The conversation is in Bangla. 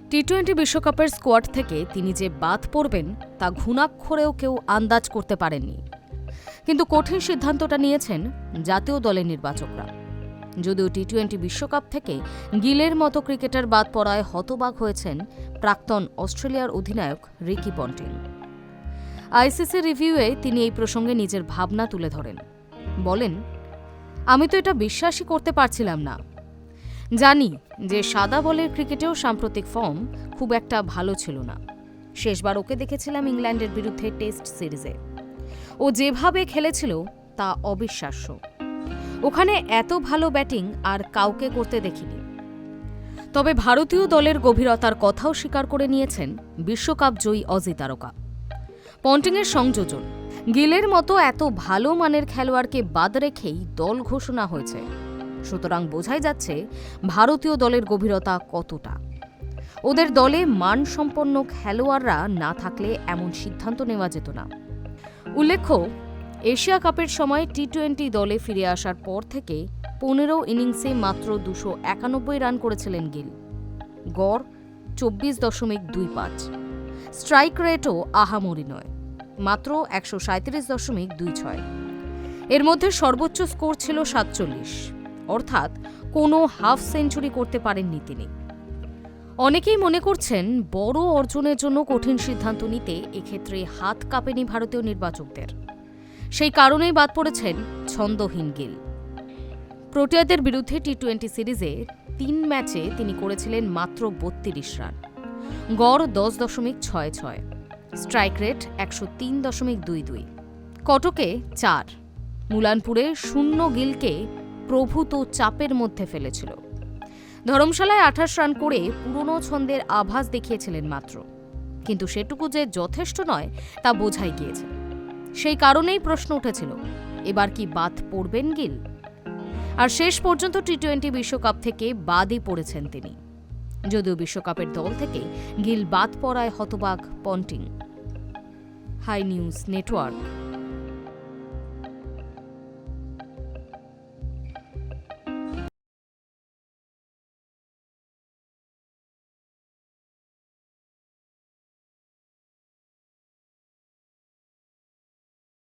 টি-20 বিশ্বকাপের স্কোয়াড থেকে তিনি যে বাদ পড়বেন তা ঘুণাক্ষরেও কেউ আন্দাজ করতে পারেননি। কিন্তু কঠিন সিদ্ধান্তটা নিয়েছেন জাতীয় দলের নির্বাচকরা। যদিও টি-20 বিশ্বকাপ থেকে গিলের মতো ক্রিকেটার বাদ পড়ায় হতবাক হয়েছেন প্রাক্তন অস্ট্রেলিয়ার অধিনায়ক রিকি পন্টিং। আইসিসি রিভিউয়ে তিনি এই প্রসঙ্গে নিজের ভাবনা তুলে ধরেন। বলেন, আমি তো এটা বিশ্বাসই করতে পারছিলাম না। জানি যে সাদা বলের ক্রিকেটেও সাম্প্রতিক ফর্ম খুব একটা ভালো ছিল না। শেষবার ওকে দেখেছিলাম ইংল্যান্ডের বিরুদ্ধে টেস্ট সিরিজে। ও যেভাবে খেলেছিল তা অবিশ্বাস্য। ওখানে এত ভালো ব্যাটিং আর কাউকে করতে দেখিনি। তবে ভারতীয় দলের গভীরতার কথাও স্বীকার করে নিয়েছেন বিশ্বকাপ জয়ী অজি তারকা। পন্টিংয়ের সংযোজন, গিলের মতো এত ভালো মানের খেলোয়াড়কে বাদ রেখেই দল ঘোষণা হয়েছে। সুতরাং বোঝাই যাচ্ছে ভারতীয় দলের গভীরতা কতটা। ওদের দলে মানসম্পন্ন খেলোয়াড়রা না থাকলে এমন সিদ্ধান্ত নেওয়া যেত না। উল্লেখ্য, এশিয়া কাপের সময় টি-20 দলে ফিরে আসার পর থেকে 15 ইনিংসে মাত্র 291 রান করেছিলেন গিল। গড় 24.25। স্ট্রাইক রেটও আহামরি নয়, মাত্র 137.26। এর মধ্যে সর্বোচ্চ স্কোর ছিল 47, অর্থাৎ কোনো হাফ সেঞ্চুরি করতে পারেননি তিনি। অনেকেই মনে করছেন বড় অর্জনের জন্য কঠিন সিদ্ধান্ত নিতে এক্ষেত্রে হাত কাঁপেনি ভারতীয় নির্বাচকদের। সেই কারণেই বাদ পড়েছেন ছন্দহীন গিল। প্রোটিয়াদের বিরুদ্ধে টি-20 সিরিজে 3 ম্যাচে তিনি করেছিলেন মাত্র 32 রান। গড় 10.66, স্ট্রাইক রেট 103.22। কটকে 4, মুলানপুরে 0 গিলকে প্রভূত চাপের মধ্যে ফেলেছিল। ধরমশালায় 28 রান করে পুরনো ছন্দের আভাস দেখিয়েছিলেন মাত্র, কিন্তু সেটুকু যে যথেষ্ট নয় তা বোঝাই গিয়েছে। সেই কারণেই প্রশ্ন উঠেছিল, এবার কি বাদ পড়বেন গিল? আর শেষ পর্যন্ত টি-20 বিশ্বকাপ থেকে বাদই পড়েছেন তিনি। যদিও বিশ্বকাপের দল থেকে গিল বাদ পড়ায় হতবাক পন্টিং। High news network.